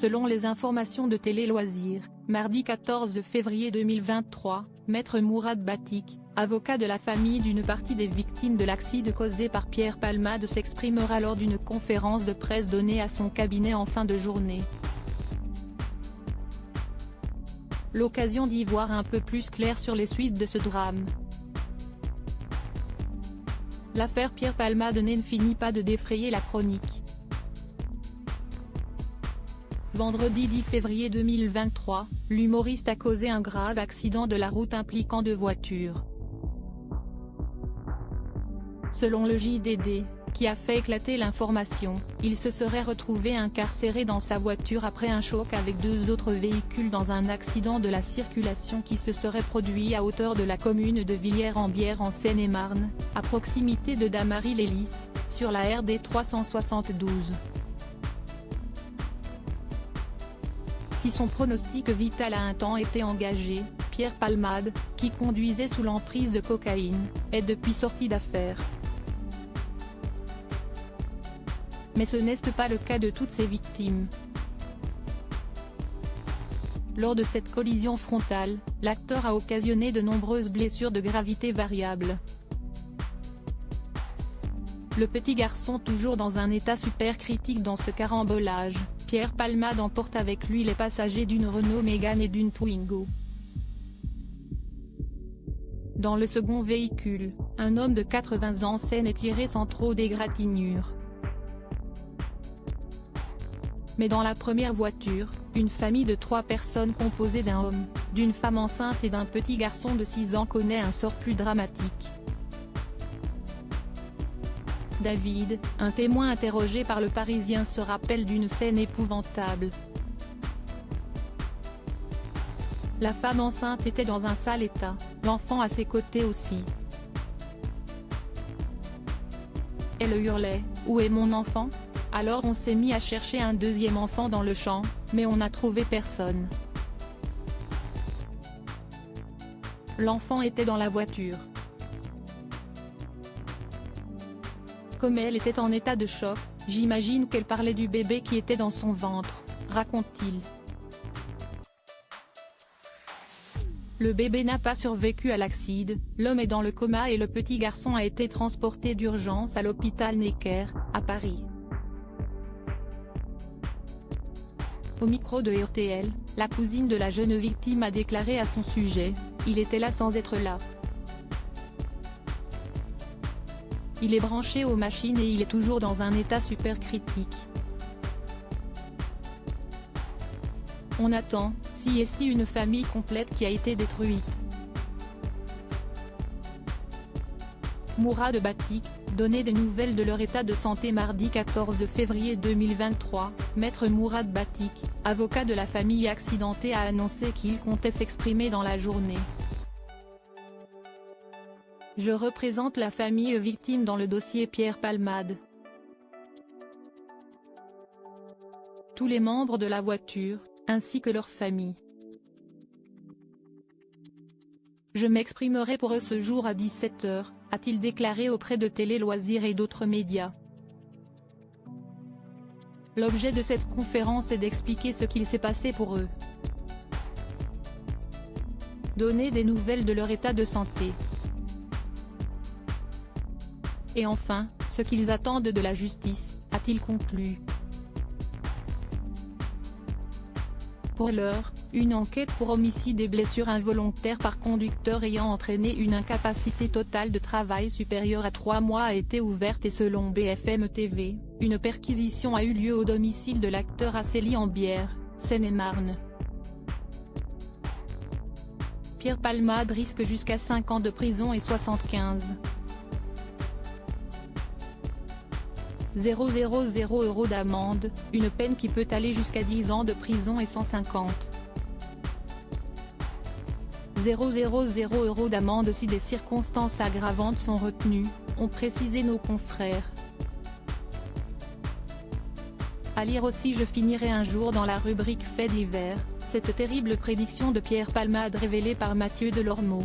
Selon les informations de Télé Loisirs, mardi 14 février 2023, Maître Mourad Batik, avocat de la famille d'une partie des victimes de l'accident causé par Pierre Palmade, s'exprimera lors d'une conférence de presse donnée à son cabinet en fin de journée. L'occasion d'y voir un peu plus clair sur les suites de ce drame. L'affaire Pierre Palmade ne finit pas de défrayer la chronique. Vendredi 10 février 2023, l'humoriste a causé un grave accident de la route impliquant deux voitures. Selon le JDD, qui a fait éclater l'information, il se serait retrouvé incarcéré dans sa voiture après un choc avec deux autres véhicules dans un accident de la circulation qui se serait produit à hauteur de la commune de Villiers-en-Bière en Seine-et-Marne, à proximité de Damary-les-Lys, sur la RD 372. Si son pronostic vital a un temps été engagé, Pierre Palmade, qui conduisait sous l'emprise de cocaïne, est depuis sorti d'affaire. Mais ce n'est pas le cas de toutes ses victimes. Lors de cette collision frontale, l'acteur a occasionné de nombreuses blessures de gravité variable. Le petit garçon, toujours dans un état super critique dans ce carambolage, Pierre Palmade emporte avec lui les passagers d'une Renault Mégane et d'une Twingo. Dans le second véhicule, un homme de 80 ans sain est tiré sans trop d'égratignures. Mais dans la première voiture, une famille de 3 personnes composée d'un homme, d'une femme enceinte et d'un petit garçon de 6 ans connaît un sort plus dramatique. David, un témoin interrogé par Le Parisien, se rappelle d'une scène épouvantable. La femme enceinte était dans un sale état, l'enfant à ses côtés aussi. Elle hurlait « Où est mon enfant ?» Alors on s'est mis à chercher un deuxième enfant dans le champ, mais on n'a trouvé personne. L'enfant était dans la voiture. Comme elle était en état de choc, j'imagine qu'elle parlait du bébé qui était dans son ventre, raconte-t-il. Le bébé n'a pas survécu à l'accident, l'homme est dans le coma et le petit garçon a été transporté d'urgence à l'hôpital Necker, à Paris. Au micro de RTL, la cousine de la jeune victime a déclaré à son sujet « Il était là sans être là. Il est branché aux machines et il est toujours dans un état super critique. On attend, si est une famille complète qui a été détruite. » Mourad Batik, donnait des nouvelles de leur état de santé mardi 14 février 2023, Maître Mourad Batik, avocat de la famille accidentée, a annoncé qu'il comptait s'exprimer dans la journée. Je représente la famille victime dans le dossier Pierre Palmade. Tous les membres de la voiture, ainsi que leurs familles. Je m'exprimerai pour eux ce jour à 17 h, a-t-il déclaré auprès de Télé Loisirs et d'autres médias. L'objet de cette conférence est d'expliquer ce qu'il s'est passé pour eux. Donner des nouvelles de leur état de santé. Et enfin, ce qu'ils attendent de la justice, a-t-il conclu. Pour l'heure, une enquête pour homicide et blessures involontaires par conducteur ayant entraîné une incapacité totale de travail supérieure à 3 mois a été ouverte et selon BFM TV, une perquisition a eu lieu au domicile de l'acteur à Villiers-en-Bière, Seine-et-Marne. Pierre Palmade risque jusqu'à 5 ans de prison et 75 000 € d'amende, une peine qui peut aller jusqu'à 10 ans de prison et 150 000 € d'amende si des circonstances aggravantes sont retenues, ont précisé nos confrères. À lire aussi: je finirai un jour dans la rubrique Faits divers, cette terrible prédiction de Pierre Palmade révélée par Mathieu Delormeau.